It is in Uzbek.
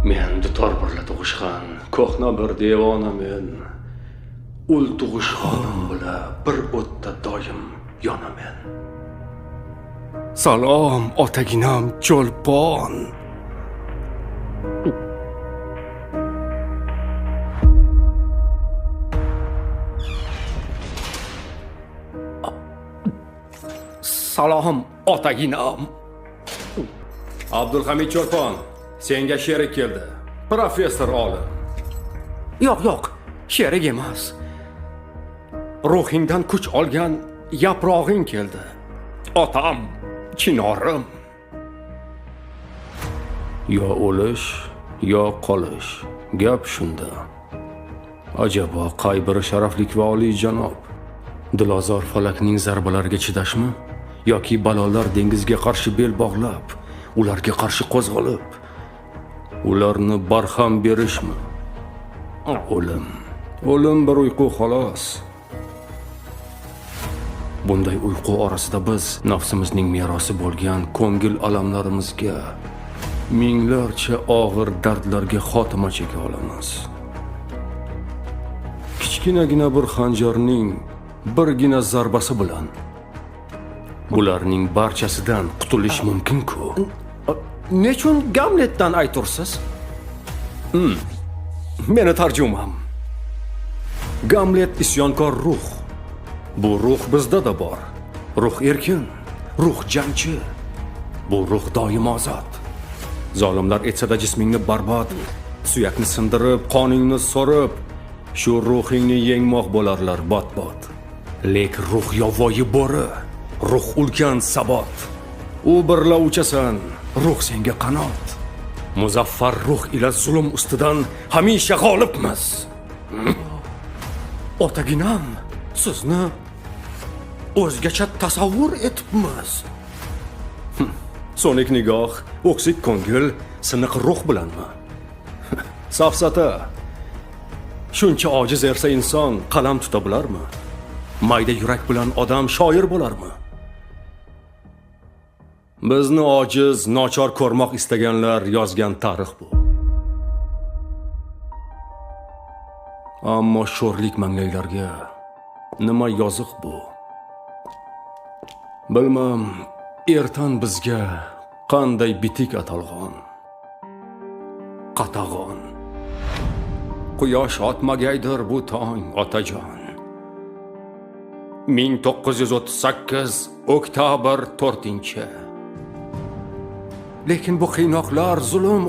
Men dutor birla tug'ishgan ko'hna bir devona men. Ul tug'ishganim bilan bir o'tda doim yonamen. Salom otaginam Cho'lpon. Salom otaginam. Abdulhamid Cho'lpon, senga sherik keldi. Professor olim. Yo'q, sherik emas. Ruhingdan kuch olgan yaprog'ing keldi. Otam, chinorim. Yo o'lish, yo qolish. Gap shunda. Ajabo qay biri sharaflik va oliyjanob? Dilozor falakning zarbalariga chidashmi? Yoki balolar dengizga qarshi bel bog'lab, ularga qarshi qo'zg'alib, ularni barham berishmi? O'lim bir uyqu xolos. Bunday uyqu orasida biz nafsimizning merosi bo'lgan ko'ngil alamlarimizga, minglarcha og'ir dardlarga xotima cheka olamiz. Kichkinagina bir xanjarning birgina zarbasi bilan bularning barchasidan qutulish mumkin-ku. Nechun Gamletdan aytursiz? Meni tarjimam. Gamlet isyonkor ruh. Bu ruh bizda da bor. Ruh erkin, ruh jangchi. Bu ruh doim ozod. Zolimlar etsa-da jismingni barbod, suyakni sindirib, qoningni so'rib, shu ruhingni yengmoq bo'larlar bot-bot. Lek ruh yovvoyi bo'ri, ruh ulkan sabot. U birla uchasan, ruh senga qanot. Muzaffar ruh ila zulm ustidan hamisha g'olibmiz. Otaginam, sizni o'zgacha tasavvur etibmiz. So'nik nigoh, o'ksik ko'ngil, siniq ruh bilanmi? Safsata. Shuncha ojiz ersa inson qalam tuta bilarmi? Mayda yurak bilan odam shoir bo'larmi? Bizni ojiz, nochor ko'rmoq istaganlar yozgan tarix bu. Ammo sho'rlik manglaylarga nima yoziq bu? Bilmam, ertan bizga qanday bitik atalg'on. Qatag'on. Quyosh otmagaydir bu tong, otajon. 1938 oktyabr 4. Lekin bu qiynoqlar, zulm